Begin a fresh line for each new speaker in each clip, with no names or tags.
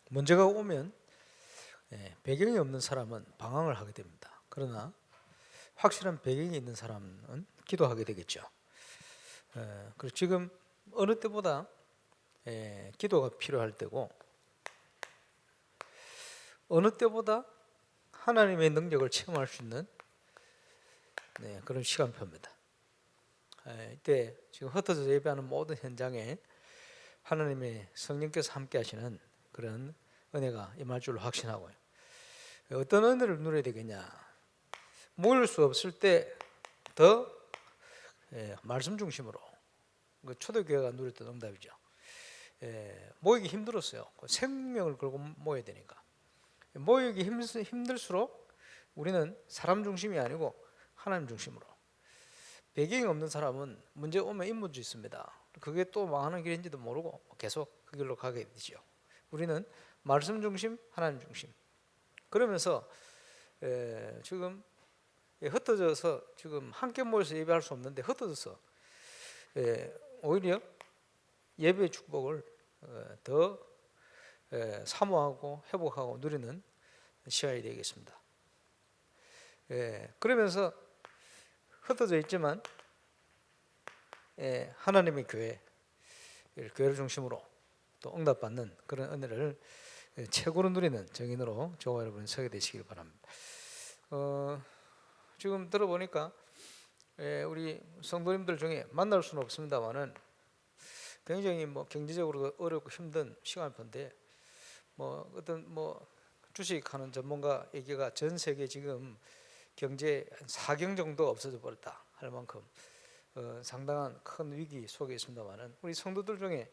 문제가 오면 배경이 없는 사람은 방황을 하게 됩니다. 그러나 확실한 배경이 있는 사람은 기도하게 되겠죠. 그리고 지금 어느 때보다 기도가 필요할 때고, 어느 때보다 하나님의 능력을 체험할 수 있는 그런 시간표입니다. 이때 지금 흩어져서 예배하는 모든 현장에 하나님의 성령께서 함께 하시는 그런 은혜가 임할 줄로 확신하고요. 어떤 은혜를 누려야 되겠냐? 모일 수 없을 때 더 말씀 중심으로, 초대교회가 누렸던 응답이죠. 모이기 힘들었어요. 생명을 걸고 모여야 되니까. 모이기 힘들수록 우리는 사람 중심이 아니고 하나님 중심으로. 배경이 없는 사람은 문제 오면 인문주 있습니다. 그게 또 망하는 길인지도 모르고 계속 그 길로 가게 되죠. 우리는 말씀 중심, 하나님 중심. 그러면서 지금 흩어져서 지금 함께 모여서 예배할 수 없는데 흩어져서 오히려 예배의 축복을 더 사모하고 회복하고 누리는 시간이 되겠습니다. 그러면서 흩어져 있지만 하나님의 교회를 중심으로 또 응답받는 그런 은혜를 최고로 누리는 정인으로 저와 여러분이 서게 되시길 바랍니다. 지금 들어보니까 우리 성도님들 중에 만날 수는 없습니다만은 굉장히 경제적으로 어렵고 힘든 시간표인데, 어떤 주식하는 전문가 얘기가 전 세계 지금 경제 한 4경 정도 없어져 버렸다 할 만큼 상당한 큰 위기 속에 있습니다만은, 우리 성도들 중에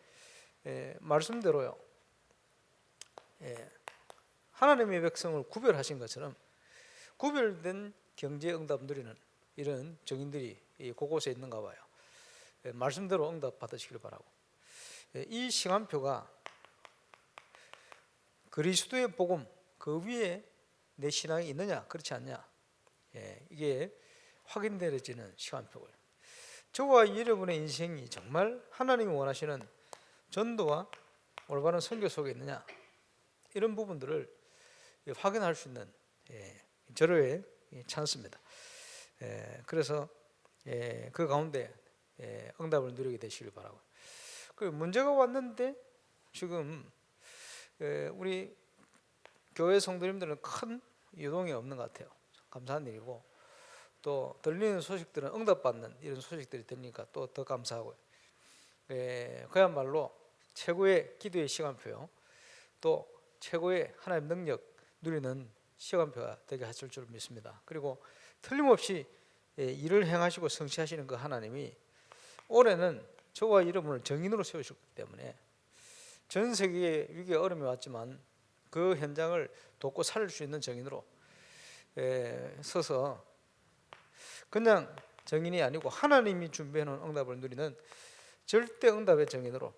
말씀대로요, 하나님의 백성을 구별하신 것처럼 구별된 경제 응답 누리는 이런 정인들이 곳곳에 있는가 봐요. 말씀대로 응답 받으시길 바라고, 이 시간표가 그리스도의 복음 그 위에 내 신앙이 있느냐 그렇지 않냐, 이게 확인되어지는 시간표고요. 저와 여러분의 인생이 정말 하나님이 원하시는 전도와 올바른 선교 속에 있느냐, 이런 부분들을 확인할 수 있는 절호의 찬스입니다. 그래서 그 가운데 응답을 누리게 되시길 바라고. 그 문제가 왔는데 지금 우리 교회 성도님들은 큰 유동이 없는 것 같아요. 감사한 일이고, 또 들리는 소식들은 응답받는 이런 소식들이 들리니까 또 더 감사하고요. 그야말로 최고의 기도의 시간표요, 또 최고의 하나님 능력 누리는 시간표가 되게 하실 줄 믿습니다. 그리고 틀림없이 일을 행하시고 성취하시는 그 하나님이 올해는 저와 여러분을 정인으로 세우셨기 때문에 전 세계에 위기가 어려움이 왔지만 그 현장을 돕고 살릴 수 있는 정인으로 서서 그냥 정인이 아니고 하나님이 준비해놓은 응답을 누리는 절대 응답의 정인으로,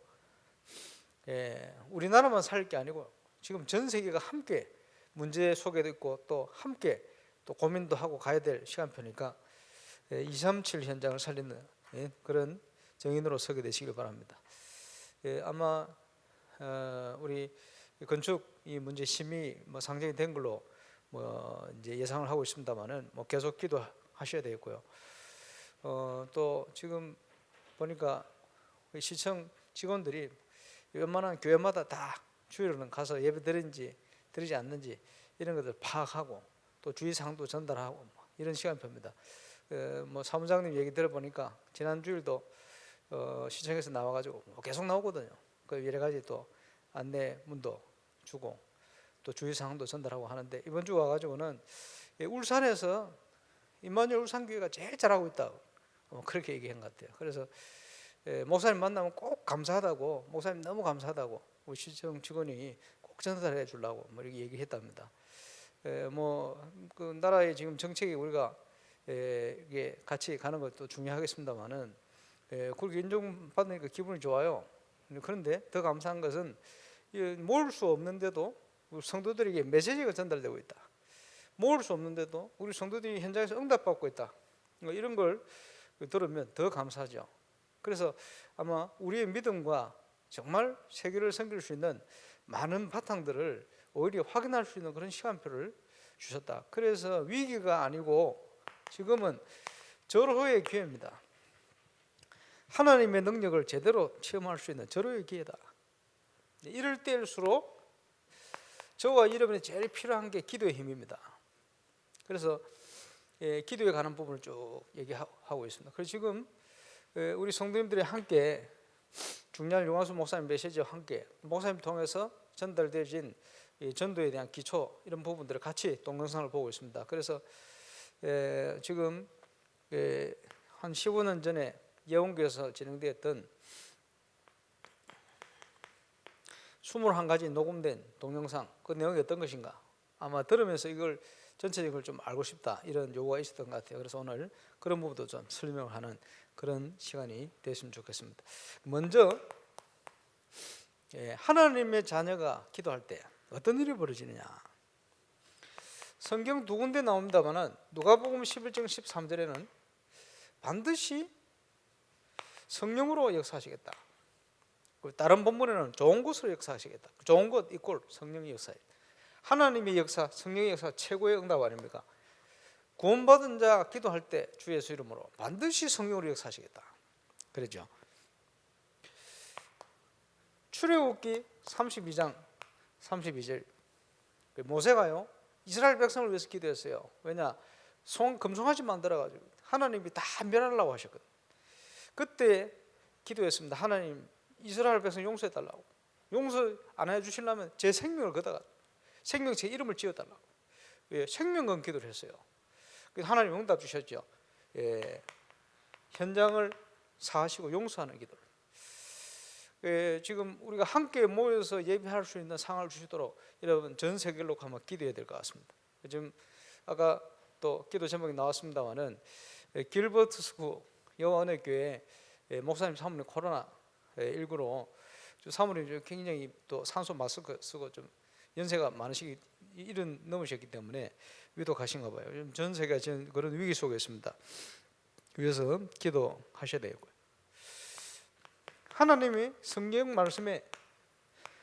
우리나라만 살 게 아니고 지금 전 세계가 함께 문제 속에도 있고 또 함께 또 고민도 하고 가야 될 시간표니까 237 현장을 살리는 그런 정인으로 서게 되시길 바랍니다. 아마 우리 건축 이 문제 심의 상정이 된 걸로 이제 예상을 하고 있습니다만은 계속 기도하셔야 되겠고요. 또 지금 보니까 시청 직원들이 웬만한 교회마다 다 주일은 가서 예배 드리는지 드리지 않는지 이런 것들 파악하고 또 주의사항도 전달하고 이런 시간표입니다. 사무장님 얘기 들어보니까 지난 주일도 시청에서 나와가지고 계속 나오거든요. 그 여러 가지 또 안내문도 주고 또 주의사항도 전달하고 하는데, 이번 주 와가지고는 울산에서 임마누엘 울산교회가 제일 잘하고 있다고 그렇게 얘기한 것 같아요. 그래서 목사님 만나면 꼭 감사하다고, 목사님 너무 감사하다고 우리 시청 직원이 꼭 전달해 주려고 이렇게 얘기했답니다. 그 나라의 지금 정책이 우리가 이게 같이 가는 것도 중요하겠습니다만은 그렇게 인정받으니까 기분이 좋아요. 그런데 더 감사한 것은 모을 수 없는데도 우리 성도들에게 메시지가 전달되고 있다. 모을 수 없는데도 우리 성도들이 현장에서 응답받고 있다. 이런 걸 들으면 더 감사하죠. 그래서 아마 우리의 믿음과 정말 세계를 섬길 수 있는 많은 바탕들을 오히려 확인할 수 있는 그런 시간표를 주셨다. 그래서 위기가 아니고 지금은 절호의 기회입니다. 하나님의 능력을 제대로 체험할 수 있는 절호의 기회다. 이럴 때일수록 저와 여러분이 제일 필요한 게 기도의 힘입니다. 그래서 기도에 관한 부분을 쭉 얘기하고 있습니다. 그래서 지금 우리 성도님들이 함께 중요한 용화수 목사님 메시지와 함께 목사님 통해서 전달되어진 전도에 대한 기초 이런 부분들을 같이 동영상을 보고 있습니다. 그래서 지금 한 15년 전에 예원교에서 진행되었던 21가지 녹음된 동영상, 그 내용이 어떤 것인가, 아마 들으면서 이걸 전체적인 걸 좀 알고 싶다 이런 요구가 있었던 것 같아요. 그래서 오늘 그런 부분도 좀 설명하는 그런 시간이 됐으면 좋겠습니다. 먼저 하나님의 자녀가 기도할 때 어떤 일이 벌어지느냐, 성경 두 군데 나옵니다만은 누가복음 11장 13절에는 반드시 성령으로 역사하시겠다. 다른 본문에는 좋은 것으로 역사하시겠다. 좋은 것 이꼴 성령의 역사. 하나님의 역사, 성령의 역사 최고의 응답 아닙니까? 구원받은 자 기도할 때 주 예수 이름으로 반드시 성령으로 역사하시겠다. 그러죠. 출애굽기 32장 32절 모세가요 이스라엘 백성을 위해서 기도했어요. 왜냐? 금송아지 만들어가지고 하나님이 다 멸하려고 하셨거든요. 그때 기도했습니다. 하나님 이스라엘 백성 용서해달라고. 용서 안 해주시려면 제 생명을 걷어가 생명체 이름을 지어달라고. 생명건 기도를 했어요. 그래서 하나님 응답 주셨죠. 현장을 사하시고 용서하는 기도를. 지금 우리가 함께 모여서 예배할 수 있는 상황을 주시도록 여러분 전 세계로 한번 기도해야 될 것 같습니다. 지금 아까 또 기도 제목이 나왔습니다만은 길버트 스쿠 여호와 은혜 교회 목사님 사모님 코로나19로 사모님 굉장히 또 산소 마스크 쓰고 좀 연세가 많으시기 일은 넘으셨기 때문에 위독하신가 봐요. 전 세계가 지금 그런 위기 속에 있습니다. 위해서 기도하셔야 되고요. 하나님의 성경 말씀에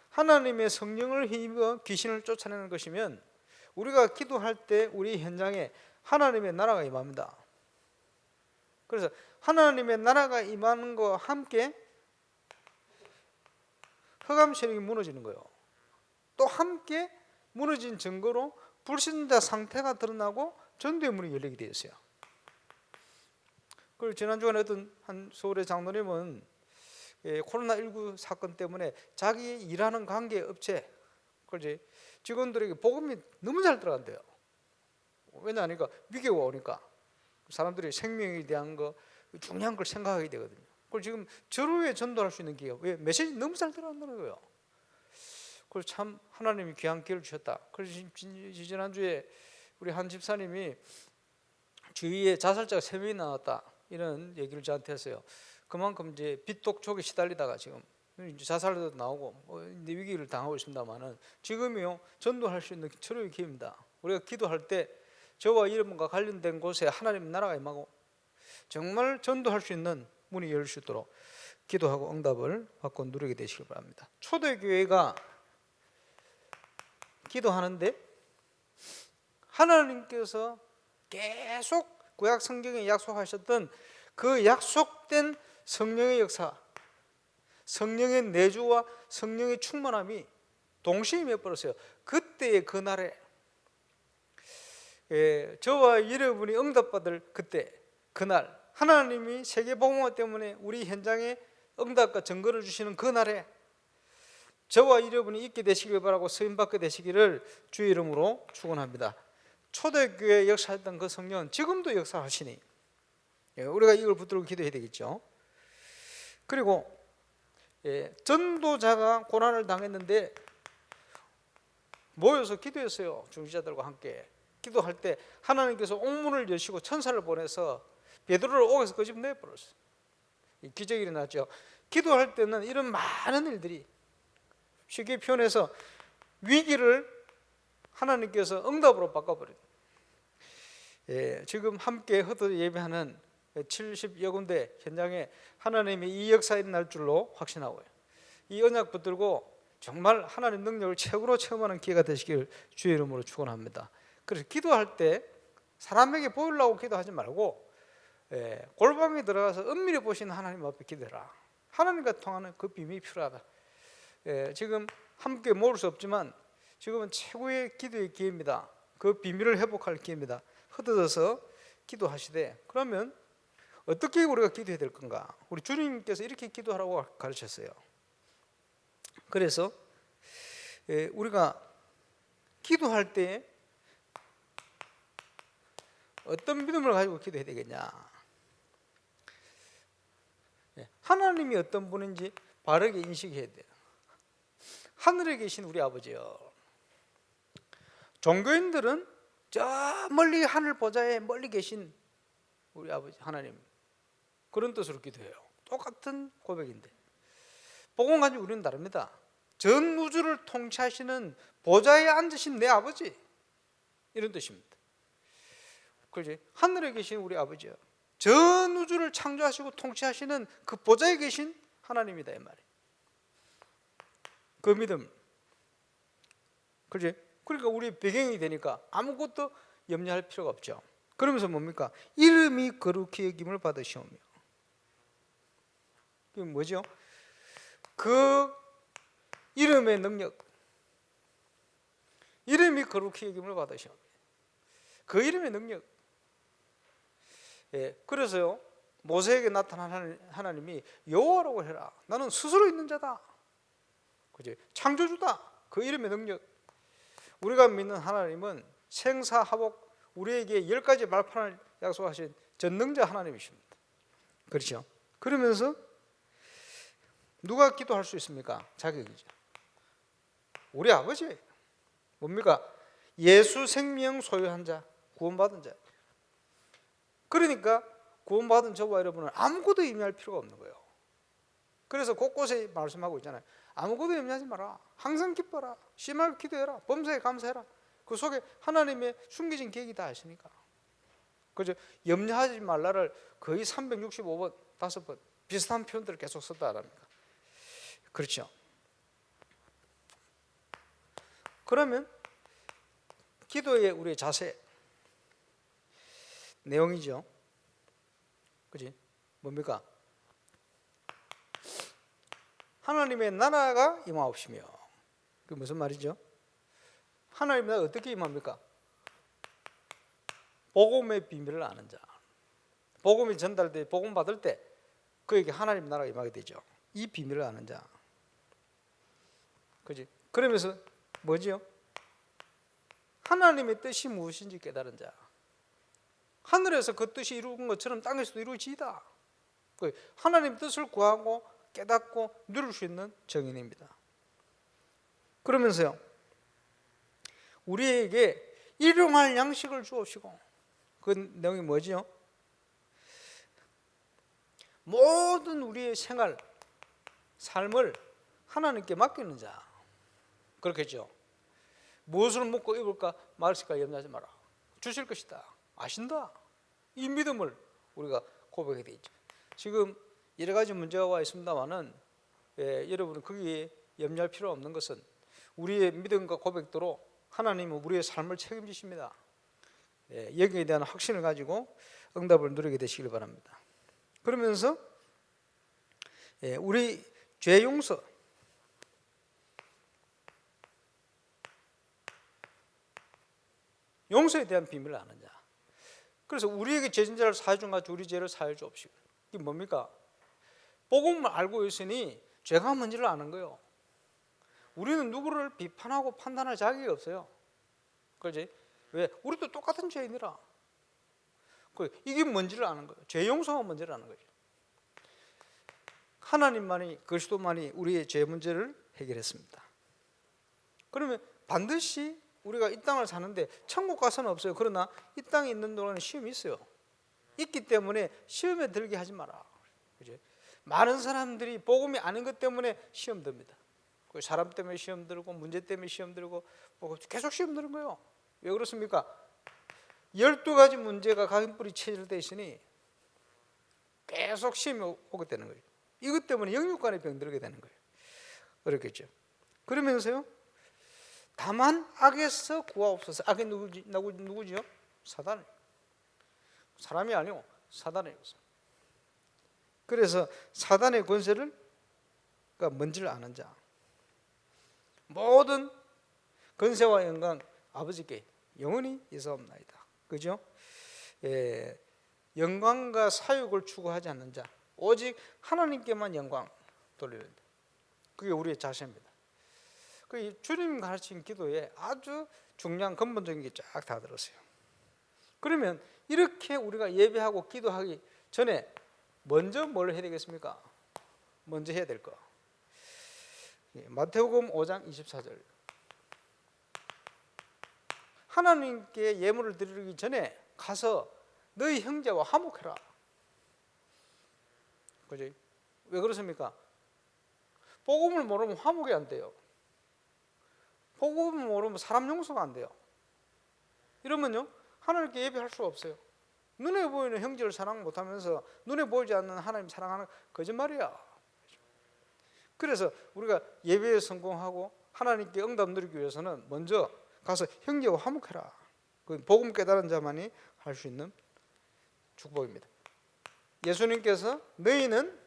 하나님의 성령을 힘입어 귀신을 쫓아내는 것이면 우리가 기도할 때 우리 현장에 하나님의 나라가 임합니다. 그래서 하나님의 나라가 임하는 것과 함께 흑암 세력이 무너지는 거예요. 또 함께 무너진 증거로 불신자 상태가 드러나고 전도의 문이 열리게 되어 있어요. 그리고 지난주에 어떤 한 서울의 장로님은 코로나19 사건 때문에 자기 일하는 관계 업체 직원들에게 복음이 너무 잘 들어간대요. 왜냐하니까 위기가 오니까 사람들이 생명에 대한 거 중요한 걸 생각하게 되거든요. 그걸 지금 절호에 전도할 수 있는 기회가 왜 메시지 너무 잘 들어간다는 거예요. 그래서 참 하나님이 귀한 기회를 주셨다. 그래서 지난주에 우리 한 집사님이 주위에 자살자가 3명이 나왔다 이런 얘기를 저한테 했어요. 그만큼 이제 빚독촉에 시달리다가 지금 자살도 나오고 이제 위기를 당하고 있습니다만은 지금이요 전도할 수 있는 절호의 기회입니다. 우리가 기도할 때 저와 여러분과 관련된 곳에 하나님 나라가 임하고 정말 전도할 수 있는 문이 열릴 수 있도록 기도하고 응답을 받고 누리게 되시길 바랍니다. 초대교회가 기도하는데 하나님께서 계속 구약 성경에 약속하셨던 그 약속된 성령의 역사, 성령의 내주와 성령의 충만함이 동시에 임해버렸어요. 그때의 그날에 저와 여러분이 응답받을 그때 그날 하나님이 세계복음화 때문에 우리 현장에 응답과 증거를 주시는 그날에 저와 여러분이 있게 되시길 바라고 쓰임받게 되시기를 주의 이름으로 축원합니다. 초대교회 역사했던 그 성령은 지금도 역사하시니 우리가 이걸 붙들고 기도해야 되겠죠. 그리고 전도자가 고난을 당했는데 모여서 기도했어요. 중지자들과 함께 기도할 때 하나님께서 옥문을 여시고 천사를 보내서 베드로를 옥에서 끄집어내버렸어요. 기적이 일어났죠. 기도할 때는 이런 많은 일들이 쉽게 표현해서 위기를 하나님께서 응답으로 바꿔버려요. 지금 함께 흩어져 예배하는 70여 군데 현장에 하나님이 이 역사 일어날 줄로 확신하고요. 이 언약 붙들고 정말 하나님 능력을 최고로 체험하는 기회가 되시길 주의 이름으로 축원합니다. 그래서 기도할 때 사람에게 보이려고 기도하지 말고 골방에 들어가서 은밀히 보시는 하나님 앞에 기도해라. 하나님과 통하는 그 비밀이 필요하다. 지금 함께 모을 수 없지만 지금은 최고의 기도의 기회입니다. 그 비밀을 회복할 기회입니다. 흩어져서 기도하시되, 그러면 어떻게 우리가 기도해야 될 건가? 우리 주님께서 이렇게 기도하라고 가르쳤어요. 그래서 우리가 기도할 때 어떤 믿음을 가지고 기도해야 되겠냐? 하나님이 어떤 분인지 바르게 인식해야 돼요. 하늘에 계신 우리 아버지요. 종교인들은 저 멀리 하늘 보좌에 멀리 계신 우리 아버지 하나님, 그런 뜻으로 기도해요. 똑같은 고백인데 복음 가지고 우리는 다릅니다. 전 우주를 통치하시는 보좌에 앉으신 내 아버지, 이런 뜻입니다. 그렇지? 하늘에 계신 우리 아버지요, 전 우주를 창조하시고 통치하시는 그 보좌에 계신 하나님이다, 이 말이에요. 그 믿음. 그렇지? 그러니까 우리 배경이 되니까 아무것도 염려할 필요가 없죠. 그러면서 뭡니까? 이름이 거룩히 여김을 받으시오며. 그게 뭐죠? 그 이름의 능력, 이름이 거룩히 여김을 받으시오며, 그 이름의 능력. 그래서요, 모세에게 나타난 하나님이 여호와라고 해라. 나는 스스로 있는 자다. 그지? 창조주다. 그 이름의 능력. 우리가 믿는 하나님은 생사하복, 우리에게 10가지 말판을 약속하신 전능자 하나님이십니다. 그렇죠? 그러면서 누가 기도할 수 있습니까? 자격이죠. 우리 아버지. 뭡니까? 예수 생명 소유한 자, 구원받은 자. 그러니까 구원받은 저와 여러분은 아무것도 염려할 필요가 없는 거예요. 그래서 곳곳에 말씀하고 있잖아요. 아무것도 염려하지 마라. 항상 기뻐라. 심하게 기도해라. 범사에 감사해라. 그 속에 하나님의 숨겨진 계획이 다 아시니까. 그죠? 염려하지 말라를 거의 365번, 5번 비슷한 표현들을 계속 썼다 합니까? 그렇죠? 그러면 기도의 우리의 자세, 내용이죠. 그지? 뭡니까? 하나님의 나라가 임하옵시며. 그게 무슨 말이죠? 하나님의 나라가 어떻게 임합니까? 복음의 비밀을 아는 자. 복음이 전달돼 복음 받을 때 그에게 하나님 나라가 임하게 되죠. 이 비밀을 아는 자. 그지? 그러면서 뭐지요? 하나님의 뜻이 무엇인지 깨달은 자. 하늘에서 그 뜻이 이루어진 것처럼 땅에서도 이루어지이다. 하나님 뜻을 구하고 깨닫고 누릴 수 있는 정인입니다. 그러면서요, 우리에게 일용할 양식을 주옵시고, 그 내용이 뭐지요? 모든 우리의 생활, 삶을 하나님께 맡기는 자. 그렇겠죠? 무엇을 먹고 입을까 말을까 염려하지 마라. 주실 것이다. 아신다. 이 믿음을 우리가 고백해야 되죠. 지금 여러 가지 문제가 와 있습니다만은 여러분은 거기에 염려할 필요 없는 것은 우리의 믿음과 고백대로 하나님은 우리의 삶을 책임지십니다. 여기에 대한 확신을 가지고 응답을 누리게 되시길 바랍니다. 그러면서 우리 죄 용서, 용서에 대한 비밀을 아는 자. 그래서 우리에게 죄진 자를 사해 준 같이 우리 죄를 사해 주옵시고. 이게 뭡니까? 복음을 알고 있으니 죄가 뭔지를 아는 거예요. 우리는 누구를 비판하고 판단할 자격이 없어요. 그렇지? 왜? 우리도 똑같은 죄인이라. 이게 뭔지를 아는 거예요. 죄 용서가 뭔지를 아는 거죠. 하나님만이, 그리스도만이 우리의 죄 문제를 해결했습니다. 그러면 반드시 우리가 이 땅을 사는데 천국 가서는 없어요. 그러나 이 땅에 있는 동안은 시험이 있어요. 있기 때문에 시험에 들게 하지 마라. 그죠? 많은 사람들이 복음이 아닌 것 때문에 시험 듭니다. 사람 때문에 시험 들고 문제 때문에 시험 들고 계속 시험 드는 거예요. 왜 그렇습니까? 12가지 문제가 각인뿌리 체질되어 있으니 계속 시험이 오게 되는 거예요. 이것 때문에 영육간에 병들게 되는 거예요. 어렵겠죠. 그러면서요, 다만 악에서 구하옵소서. 악이 누구지요? 사단이에요. 사람이 아니고 사단이에요. 그래서 사단의 권세를, 그러니까 뭔지를 아는 자, 모든 권세와 영광 아버지께 영원히 있사옵나이다. 그죠? 영광과 사욕을 추구하지 않는 자, 오직 하나님께만 영광 돌리는 자, 그게 우리의 자세입니다. 그 주님 가르친 기도에 아주 중요한 근본적인 게 쫙 다 들었어요. 그러면 이렇게 우리가 예배하고 기도하기 전에 먼저 뭘 해야 되겠습니까? 먼저 해야 될 거. 마태복음 5장 24절. 하나님께 예물을 드리기 전에 가서 너희 형제와 화목해라. 그죠? 왜 그렇습니까? 복음을 모르면 화목이 안 돼요. 복음을 모르면 사람 용서가 안 돼요. 이러면요, 하나님께 예배할 수가 없어요. 눈에 보이는 형제를 사랑 못하면서 눈에 보이지 않는 하나님 사랑하는 거짓말이야. 그래서 우리가 예배에 성공하고 하나님께 응답 누리기 위해서는 먼저 가서 형제와 화목해라. 그 복음 깨달은 자만이 할 수 있는 축복입니다. 예수님께서 너희는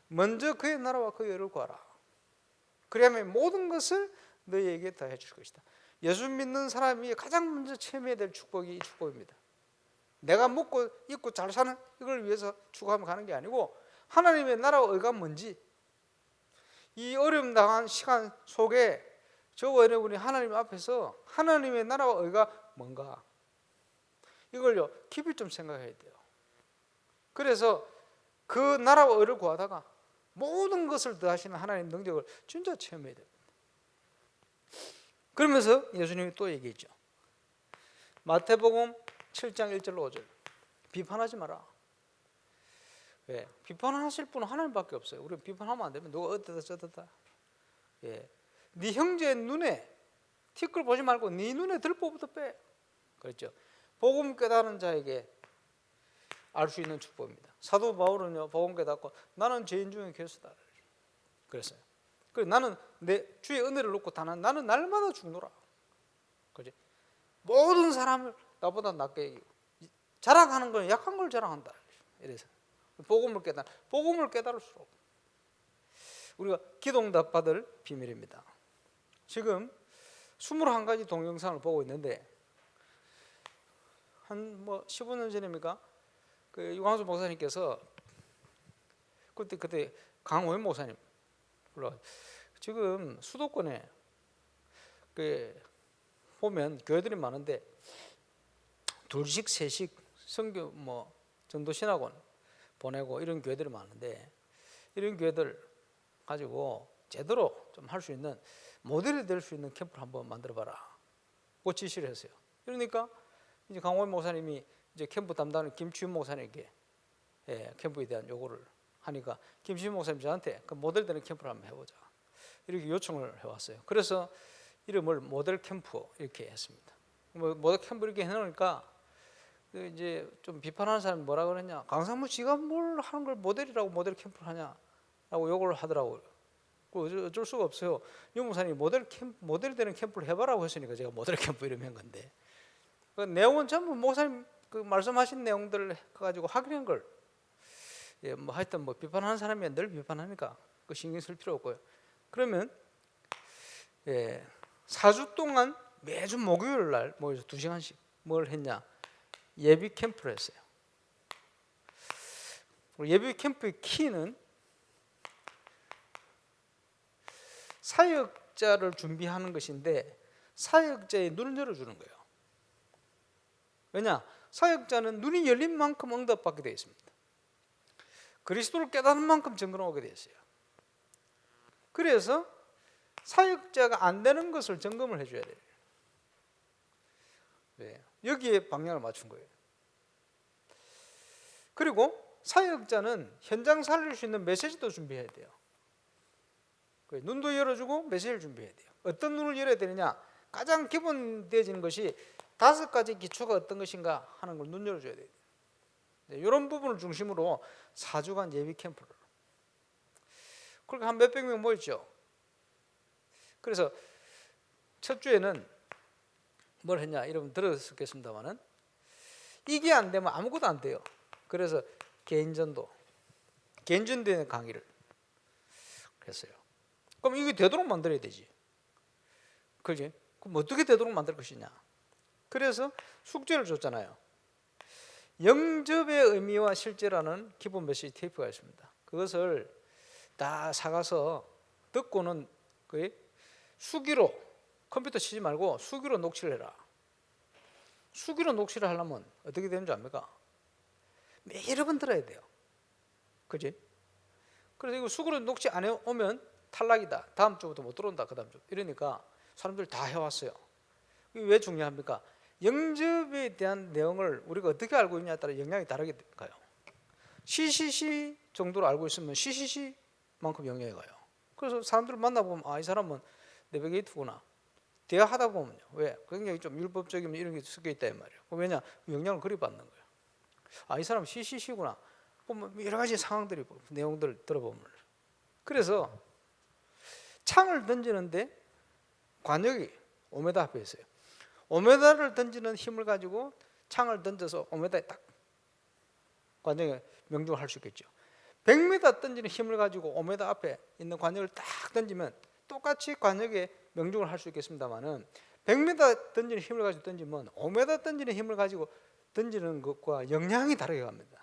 먼저 그의 나라와 그의 의를 구하라. 그래야만 모든 것을 너희에게 다 해줄 것이다. 예수 믿는 사람이 가장 먼저 체험해야 될 축복이 이 축복입니다. 내가 먹고 입고 잘 사는 이걸 위해서 추구하며 가는 게 아니고 하나님의 나라와 의가 뭔지, 이 어려움 당한 시간 속에 저와 여러분이 하나님 앞에서 하나님의 나라와 의가 뭔가, 이걸요 깊이 좀 생각해야 돼요. 그래서 그 나라와 의를 구하다가 모든 것을 더하시는 하나님의 능력을 진짜 체험해야 됩니다. 그러면서 예수님이 또 얘기했죠. 마태복음 7장 1절로 5절. 비판하지 마라. 왜? 비판하실 분은 하나님밖에 없어요. 우리 비판하면 안 되면 누가 어떠다 저떠다. 네 형제의 눈에 티끌 보지 말고 네 눈에 들보부터 빼. 그렇죠. 복음 깨달은 자에게 알 수 있는 축복입니다. 사도 바울은요, 복음 깨닫고 나는 죄인 중에 괴수다 그랬어요. 그래서 나는 내 주의 은혜를 놓고 나는 날마다 죽노라. 그렇지? 모든 사람을 나보다 낮게 여기고 자랑하는 건 약한 걸 자랑한다. 이래서 복음을 깨달을수록 우리가 기도응답 받을 비밀입니다. 지금 21가지 동영상을 보고 있는데 한 15년 전입니까? 그 유광수 목사님께서 그때 강호연 목사님 불러 지금 수도권에 그 보면 교회들이 많은데 둘씩 셋씩 선교 전도신학원 보내고 이런 교회들이 많은데 이런 교회들 가지고 제대로 좀 할 수 있는 모델이 될 수 있는 캠프를 한번 만들어봐라. 그 지시를 했어요. 그러니까 이제 강호연 목사님이 이제 캠프 담당하는 김치윤 목사님에게 캠프에 대한 요구를 하니까 김치윤 목사님 저한테 그 모델 되는 캠프를 한번 해보자 이렇게 요청을 해왔어요. 그래서 이름을 모델 캠프 이렇게 했습니다. 모델 캠프 이렇게 해놓으니까 이제 좀 비판하는 사람이 뭐라 그랬냐, 강상무 씨가 뭘 하는 걸 모델이라고 모델 캠프를 하냐라고 욕을 하더라고요. 어쩔 수가 없어요. 유 목사님이 모델 되는 캠프를 해봐라고 했으니까 제가 모델 캠프 이름 한 건데 그 내용은 전부 목사님 그 말씀하신 내용들을 가지고 확인한 걸 하여튼 비판하는 사람이 늘 비판하니까 그 신경 쓸 필요 없고요. 그러면 4주 동안 매주 목요일 날 모여서 2시간씩 뭘 했냐, 예비 캠프를 했어요. 예비 캠프의 키는 사역자를 준비하는 것인데 사역자의 눈을 열어주는 거예요. 왜냐? 사역자는 눈이 열린 만큼 응답받게 되어 있습니다. 그리스도를 깨닫는 만큼 점검하게 되어 있어요. 그래서 사역자가 안 되는 것을 점검을 해줘야 돼요. 네. 여기에 방향을 맞춘 거예요. 그리고 사역자는 현장 살릴 수 있는 메시지도 준비해야 돼요. 눈도 열어주고 메시지를 준비해야 돼요. 어떤 눈을 열어야 되느냐, 가장 기본되어지는 것이 5가지 기초가 어떤 것인가 하는 걸 눈 열어줘야 돼요. 이런 부분을 중심으로 4주간 예비 캠프를, 그렇게 한 몇백 명 모였죠. 그래서 첫 주에는 뭘 했냐 여러분 들었겠습니다만은 이게 안 되면 아무것도 안 돼요. 그래서 개인전도에 강의를 했어요. 그럼 이게 되도록 만들어야 되지. 그지? 그럼 어떻게 되도록 만들 것이냐. 그래서 숙제를 줬잖아요. 영접의 의미와 실제라는 기본 메시지 테이프가 있습니다. 그것을 다 사가서 듣고는 수기로, 컴퓨터 치지 말고 수기로 녹취를 해라. 수기로 녹취를 하려면 어떻게 되는 줄 압니까? 매일 여러 번 들어야 돼요. 그지? 그래서 이거 수기로 녹취 안 해오면 탈락이다. 다음 주부터 못 들어온다. 그 다음 주. 이러니까 사람들 다 해왔어요. 이게 왜 중요합니까? 영접에 대한 내용을 우리가 어떻게 알고 있냐에 따라 영향이 다르게 가요. CCC 정도로 알고 있으면 CCC만큼 영향이 가요. 그래서 사람들을 만나보면 이 사람은 내비게이터구나. 대화하다 보면요. 왜? 굉장히 좀 율법적이면 이런 게 섞여 있다 이 말이에요. 왜냐? 영향을 그리 받는 거예요. 이 사람 CCC구나. 보면 여러 가지 상황들이 내용들을 들어보면. 그래서 창을 던지는데 관역이 5m 앞에 있어요. 5m를 던지는 힘을 가지고 창을 던져서 5m에 딱 관역에 명중을 할 수 있겠죠. 100m 던지는 힘을 가지고 5m 앞에 있는 관역을 딱 던지면 똑같이 관역에 명중을 할 수 있겠습니다만은 100m 던지는 힘을 가지고 던지면 5m 던지는 힘을 가지고 던지는 것과 영향이 다르게 갑니다.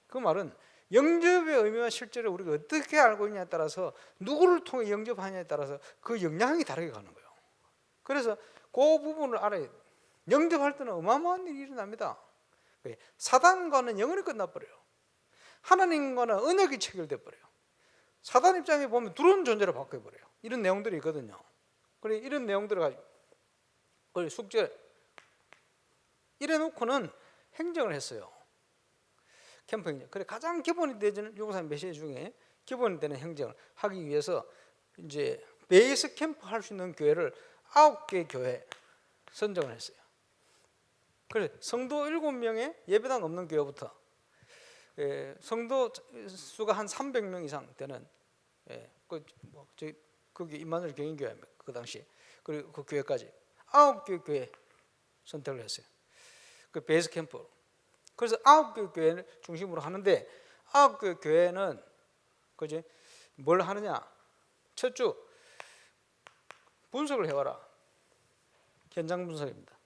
그 말은 영접의 의미와 실제를 우리가 어떻게 알고 있냐에 따라서 누구를 통해 영접하냐에 따라서 그 영향이 다르게 가는 거예요. 그래서 그 부분을 알아야 돼요. 영접할 때는 어마어마한 일이 일어납니다. 사단과는 영원히 끝나버려요. 하나님과는 언약이 체결돼 버려요. 사단 입장에 보면 두려운 존재로 바뀌어버려요. 이런 내용들이 있거든요. 그래 이런 내용들을 가지고 숙제 이래놓고는 행정을 했어요. 캠프 행정. 그래 가장 기본이 되는 요구사항 메시지 중에 기본이 되는 행정을 하기 위해서 이제 베이스 캠프 할 수 있는 교회를 9개 교회 선정을 했어요. 그래 성도 7명에 예배당 없는 교회부터 성도 수가 한 300명 이상 되는 거기 임마누엘 경인교회입니다. 그 당시 그리고 그 교회까지 9개 교회 선택을 했어요. 그 베이스 캠프. 그래서 9개 교회를 중심으로 하는데 9개 교회는 그지 뭘 하느냐? 첫 주 분석을 해와라. 현장 분석입니다.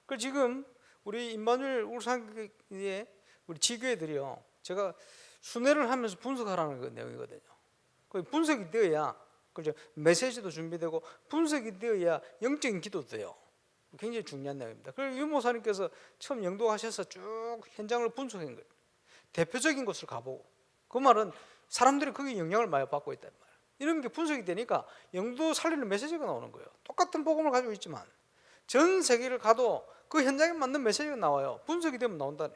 그 지금 우리 임마누엘 울산의 우리 지교회들이요. 제가 순회를 하면서 분석하라는 그 내용이거든요. 그 분석이 되어야 그죠 메시지도 준비되고 분석이 되어야 영적인 기도도 돼요. 굉장히 중요한 내용입니다. 그리고 유 목사님께서 처음 영도하셔서 쭉 현장을 분석한 거예요. 대표적인 곳을 가보고 그 말은 사람들이 거기에 영향을 많이 받고 있단 말이에요. 이런 게 분석이 되니까 영도 살리는 메시지가 나오는 거예요. 똑같은 복음을 가지고 있지만 전 세계를 가도 그 현장에 맞는 메시지가 나와요. 분석이 되면 나온다니.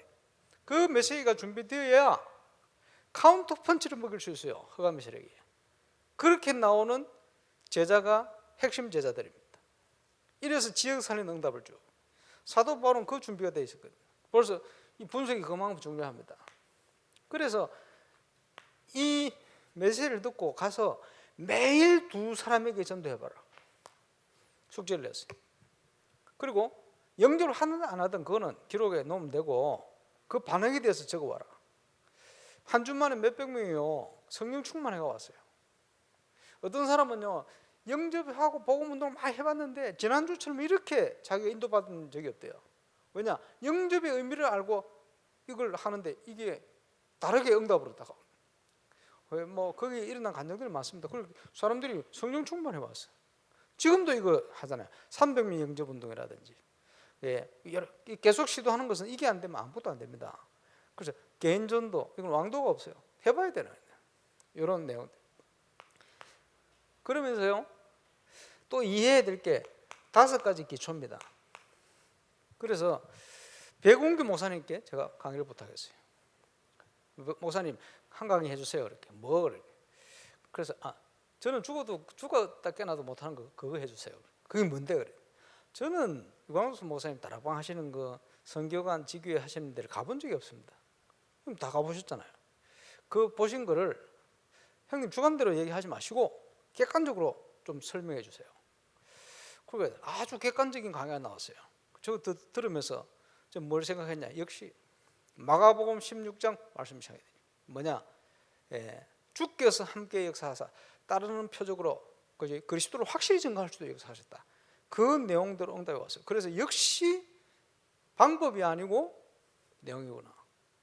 그 메시지가 준비되어야 카운터 펀치를 먹일 수 있어요. 흑암의 세력이. 그렇게 나오는 제자가 핵심 제자들입니다. 이래서 지역 살리는 응답을 줘. 사도 바울은 그 준비가 되어 있었거든요. 벌써 이 분석이 그만큼 중요합니다. 그래서 이 메시지를 듣고 가서 매일 2사람에게 전도해봐라. 숙제를 냈어요. 그리고 영접을 하든 안 하든 그거는 기록에 놓으면 되고 그 반응에 대해서 적어와라. 한 주 만에 몇백 명이요 성령 충만회가 왔어요. 어떤 사람은요 영접하고 복음운동을 많이 해봤는데 지난주처럼 이렇게 자기가 인도받은 적이 없대요. 왜냐? 영접의 의미를 알고 이걸 하는데 이게 다르게 응답으로 다가옵니다. 뭐 거기에 일어난 간증들이 많습니다. 그리고 사람들이 성령 충만해 왔어요. 지금도 이거 하잖아요. 300명 영접운동이라든지 계속 시도하는 것은 이게 안 되면 아무것도 안 됩니다. 그래서 개인전도 이건 왕도가 없어요. 해봐야 되는 이런 내용들. 그러면서요 또 이해해야 될 게 5가지 기초입니다. 그래서 백운규 목사님께 제가 강의를 부탁했어요. 목사님 한 강의 해주세요. 이렇게 그렇게. 그래서 저는 죽었다 깨나도 못하는 거 그거 해주세요. 그게 뭔데 그래? 저는 유광수 목사님 다락방 하시는 거 선교관 지교회 하시는 데를 가본 적이 없습니다. 그럼 다 가보셨잖아요. 그 보신 거를 형님 주관대로 얘기하지 마시고 객관적으로 좀 설명해 주세요. 그게 아주 객관적인 강의가 나왔어요. 저 들으면서 좀 뭘 생각했냐? 역시 마가복음 16장 말씀 시작해야 돼요. 뭐냐? 주께서 함께 역사하사 따르는 표적으로 그리스도를 확실히 증거할 수도 역사하셨다. 그 내용대로 응답이 왔어요. 그래서 역시 방법이 아니고 내용이구나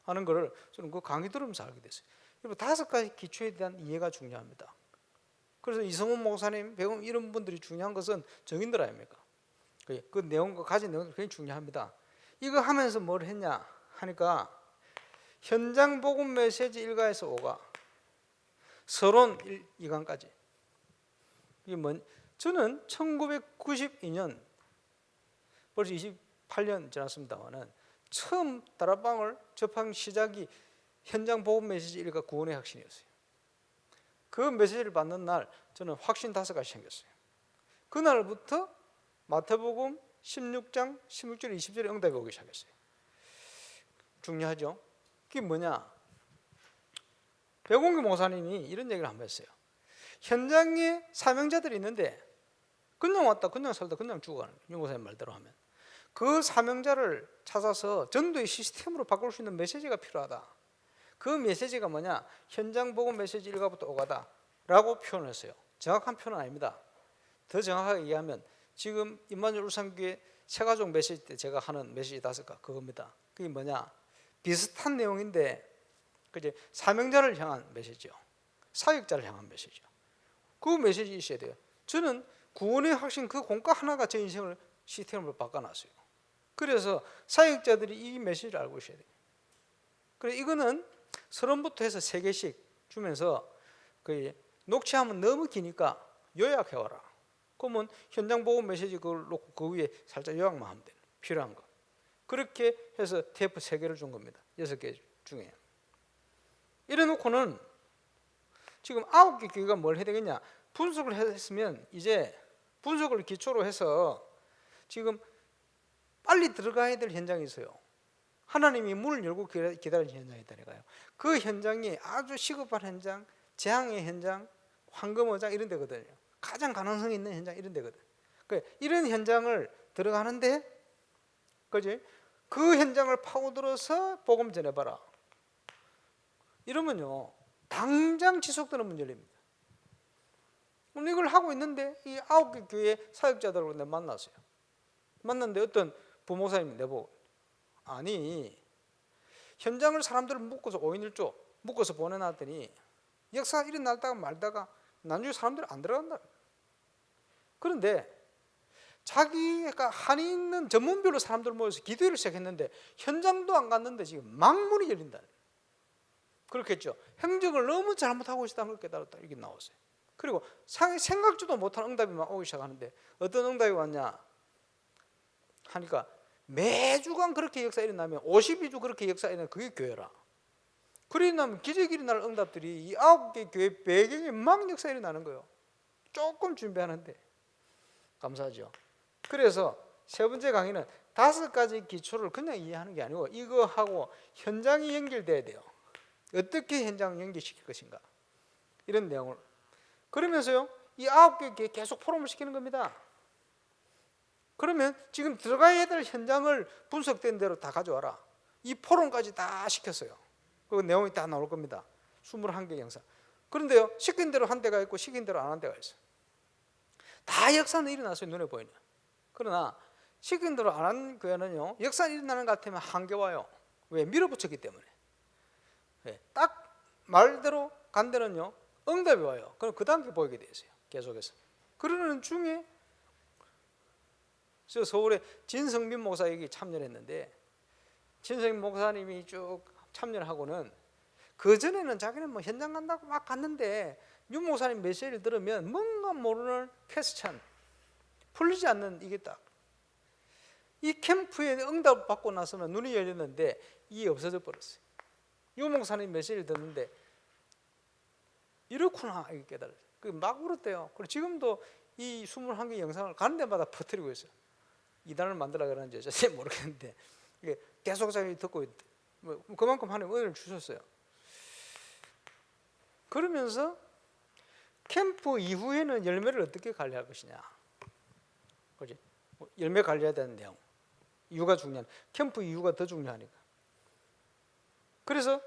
하는 것을 저는 그 강의 들으면서 알게 됐어요. 여러분 5가지 기초에 대한 이해가 중요합니다. 그래서 이성훈 목사님, 배움 이런 분들이 중요한 것은 정인들 아닙니까? 그 내용과 가진 내용이 굉장히 중요합니다. 이거 하면서 뭘 했냐 하니까 현장 복음 메시지 1가에서 5가 서론 2강까지 이게 저는 1992년 벌써 28년 지났습니다만은 처음 다락방을 접한 시작이 현장 복음 메시지 1가 구원의 확신이었어요. 그 메시지를 받는 날 저는 확신 5가지 생겼어요. 그날부터 마태복음 16장 16절 20절에 응답이 오기 시작했어요. 중요하죠. 그게 뭐냐? 백운기 목사님이 이런 얘기를 한번 했어요. 현장에 사명자들이 있는데 그냥 왔다 그냥 살다 그냥 죽어가는 거예요. 유 목사님 말대로 하면. 그 사명자를 찾아서 전도의 시스템으로 바꿀 수 있는 메시지가 필요하다. 그 메시지가 뭐냐? 현장 복음 메시지 1가부터 5가다 라고 표현했어요. 정확한 표현은 아닙니다. 더 정확하게 얘기하면 지금 임마누엘 울산교회 새가족 메시지 때 제가 하는 메시지 5가 그겁니다. 그게 뭐냐? 비슷한 내용인데 그제 사명자를 향한 메시지요. 사역자를 향한 메시지요. 그 메시지 있어야 돼요. 저는 구원의 확신 그 공과 하나가 제 인생을 시스템으로 바꿔놨어요. 그래서 사역자들이 이 메시지를 알고 있어야 돼요. 그래서 이거는 서론부터 해서 3개씩 주면서 녹취하면 너무 기니까 요약해와라. 그러면 현장 보고 메시지 그걸 놓고 그 위에 살짝 요약만 하면 돼요. 필요한 거. 그렇게 해서 테이프 3개를 준 겁니다. 6개 중에. 이래 놓고는 지금 9개 교회가 뭘 해야 되겠냐? 분석을 했으면 이제 분석을 기초로 해서 지금 빨리 들어가야 될 현장이 있어요. 하나님이 문을 열고 기다리는 현장이 있다니까요. 그 현장이 아주 시급한 현장, 재앙의 현장, 황금어장 이런 데거든요. 가장 가능성이 있는 현장 이런 데거든. 이런 현장을 들어가는데 그지? 그 현장을 파고들어서 복음 전해봐라. 이러면요 당장 지속되는 문 열립니다. 이걸 하고 있는데 이 9개 교회 사역자들하고 내가 만났어요. 만났는데 어떤 부목사님이 내보고 아니 현장을 사람들을 묶어서 5인 1조 묶어서 보내놨더니 역사가 일어났다가 말다가 나중에 사람들이 안 들어간다. 그런데 자기가 한이 있는 전문별로 사람들 모여서 기도회를 시작했는데 현장도 안 갔는데 지금 망문이 열린다. 그렇겠죠. 행정을 너무 잘못하고 있다는 걸 깨달았다. 이게 나왔어요. 그리고 생각지도 못한 응답이 막 오기 시작하는데 어떤 응답이 왔냐 하니까 매주간 그렇게 역사 일어나면 52주 그렇게 역사 일어나면 그게 교회라. 그러면 기적이 일어날 응답들이 이 9개 교회 배경에 막 역사 일어나는 거예요. 조금 준비하는데 감사하죠. 그래서 3번째 강의는 5가지 기초를 그냥 이해하는 게 아니고 이거하고 현장이 연결돼야 돼요. 어떻게 현장을 연결시킬 것인가 이런 내용을 그러면서요 이 9개 계속 포럼을 시키는 겁니다. 그러면 지금 들어가야 될 현장을 분석된 대로 다 가져와라. 이 포럼까지 다 시켰어요. 그 내용이 다 나올 겁니다. 21개 영상. 그런데요 시킨 대로 한 데가 있고 시킨 대로 안 한 데가 있어요. 다 역사는 일어났어요. 눈에 보이는. 그러나 시킨 대로 안 한 교회는요 역사는 일어나는 것 같으면 한계 와요. 왜? 밀어붙였기 때문에. 딱 말대로 간 데는요 응답이 와요. 그럼 그 다음 게 보이게 돼 있어요. 계속해서. 그러는 중에 저 서울에 진성민 목사 여기 참여를 했는데 진성민 목사님이 쭉 참여를 하고는 그 전에는 자기는 뭐 현장 간다고 막 갔는데 윤 목사님 메시지를 들으면 뭔가 모르는 퀘스천 풀리지 않는 이게 딱 이 캠프에 응답 받고 나서는 눈이 열렸는데 이게 없어져 버렸어요. 윤 목사님 메시지를 듣는데 이렇구나 이렇게 깨달았어요. 막 울었대요. 그리고 지금도 이 21개 영상을 가는 데마다 퍼뜨리고 있어요. 이단을 만들라 그러는지 자세히 모르겠는데 계속 자기 듣고 있대. 그만큼 하나님 은혜를 주셨어요. 그러면서 캠프 이후에는 열매를 어떻게 관리할 것이냐, 그렇지? 열매 관리해야 되는 내용, 이유가 중요한, 캠프 이후가 더 중요하니까. 그래서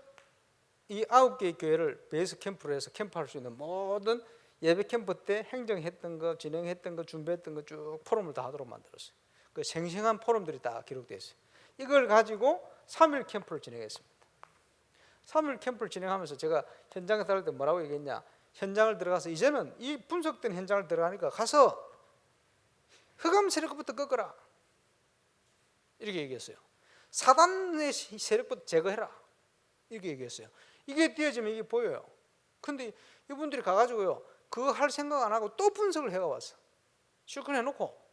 이 9개의 교회를 베이스 캠프로 해서 캠프할 수 있는 모든 예배 캠프 때 행정했던 거, 진행했던 거, 준비했던 거 쭉 포럼을 다 하도록 만들었어요. 그 생생한 포럼들이 다 기록되어 있어요. 이걸 가지고 3일 캠프를 진행했습니다. 3일 캠프를 진행하면서 제가 현장에 들어갈 때 뭐라고 얘기했냐, 현장을 들어가서 이제는 이 분석된 현장을 들어가니까 가서 흑암 세력부터 꺾어라, 이렇게 얘기했어요. 사단의 세력부터 제거해라, 이렇게 얘기했어요. 이게 띄어지면 이게 보여요. 근데 이분들이 가가지고요, 그거 할 생각 안 하고 또 분석을 해가왔어. 실컷 해놓고.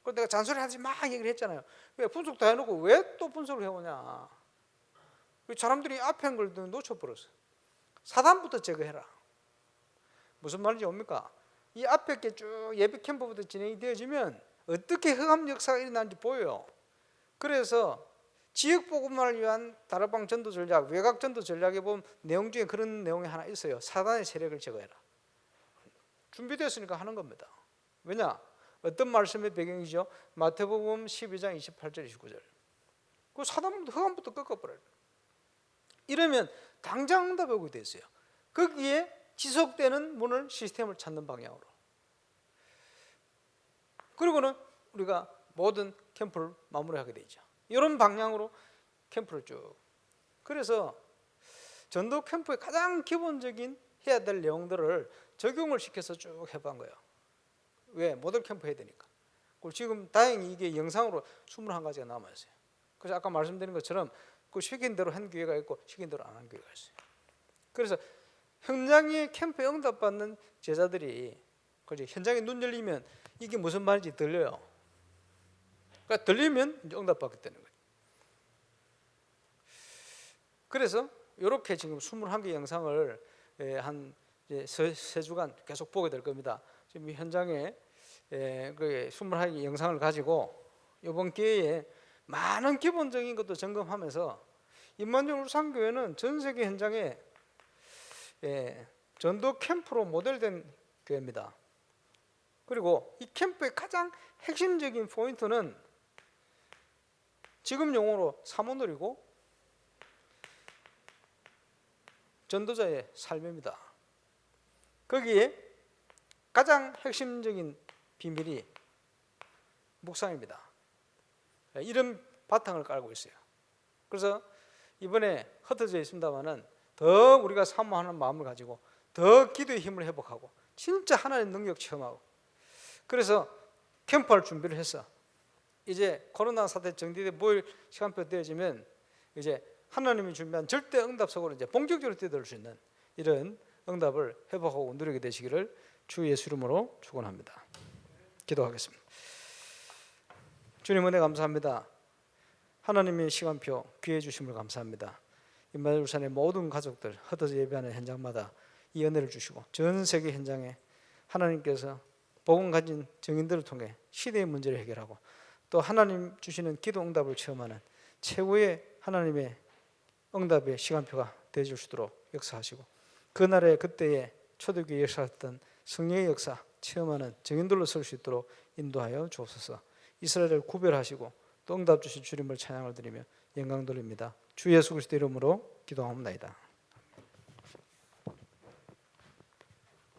그래서 내가 잔소리하지 마 얘기를 했잖아요. 왜 분석 다 해놓고 왜 또 분석을 해오냐. 사람들이 앞에 한 걸 놓쳐버렸어. 사단부터 제거해라. 무슨 말인지 옵니까? 이 앞에 게 쭉 예배 캠프부터 진행이 되어지면 어떻게 흑암 역사가 일어나는지 보여요. 그래서 지역 복음화를 위한 다락방 전도 전략, 외곽 전도 전략에 보면 내용 중에 그런 내용이 하나 있어요. 사단의 세력을 제거해라. 준비되었으니까 하는 겁니다. 왜냐? 어떤 말씀의 배경이죠? 마태복음 12장 28절 29절. 그 사단부터 흑암부터 꺾어버려요. 이러면 당장 응답이 오게 됐어요. 거기에 지속되는 문을, 시스템을 찾는 방향으로. 그리고는 우리가 모든 캠프를 마무리하게 되죠. 이런 방향으로 캠프를 쭉. 그래서 전도 캠프의 가장 기본적인 해야 될 내용들을 적용을 시켜서 쭉 해본 거예요. 왜? 모델 캠프 해야 되니까. 그리고 지금 다행히 이게 영상으로 21가지가 남아있어요. 그래서 아까 말씀드린 것처럼 그 시킨 대로 한 교회가 있고 시킨 대로 안 한 교회가 있어요. 그래서 현장에 캠프에 응답받는 제자들이 현장에 눈 열리면 이게 무슨 말인지 들려요. 그러니까 들리면 이제 응답받게 되는 거예요. 그래서 이렇게 지금 21개 영상을 한 세 주간 계속 보게 될 겁니다. 지금 현장에 그 21개 영상을 가지고 이번 기회에 많은 기본적인 것도 점검하면서 임마누엘 울산교회는 전 세계 현장에 전도 캠프로 모델된 교회입니다. 그리고 이 캠프의 가장 핵심적인 포인트는 지금 용어로 사모놀이고 전도자의 삶입니다. 거기에 가장 핵심적인 비밀이 묵상입니다. 이런 바탕을 깔고 있어요. 그래서 이번에 흩어져 있습니다만은 더 우리가 사모하는 마음을 가지고 더 기도의 힘을 회복하고 진짜 하나님의 능력 체험하고, 그래서 캠프할 준비를 했어. 이제 코로나 사태 정리돼 모일 시간표 되어지면 이제 하나님이 준비한 절대 응답 속으로 이제 본격적으로 뛰어들 수 있는 이런 응답을 회복하고 누리게 되시기를 주 예수 이름으로 축원합니다. 기도하겠습니다. 주님 은혜 감사합니다. 하나님의 시간표 귀해 주심을 감사합니다. 임마누엘 울산의 모든 가족들 흩어져 예배하는 현장마다 이 은혜를 주시고 전 세계 현장에 하나님께서 복음 가진 증인들을 통해 시대의 문제를 해결하고 또 하나님 주시는 기도 응답을 체험하는 최고의 하나님의 응답의 시간표가 되어줄 수 있도록 역사하시고, 그날의 그때의 초대교회 역사했던 성령의 역사 체험하는 증인들로 설 수 있도록 인도하여 주옵소서. 이스라엘을 구별하시고 또 응답 주신 주님을 찬양을 드리며 영광 돌립니다. 주 예수 그리스도 이름으로 기도합니다.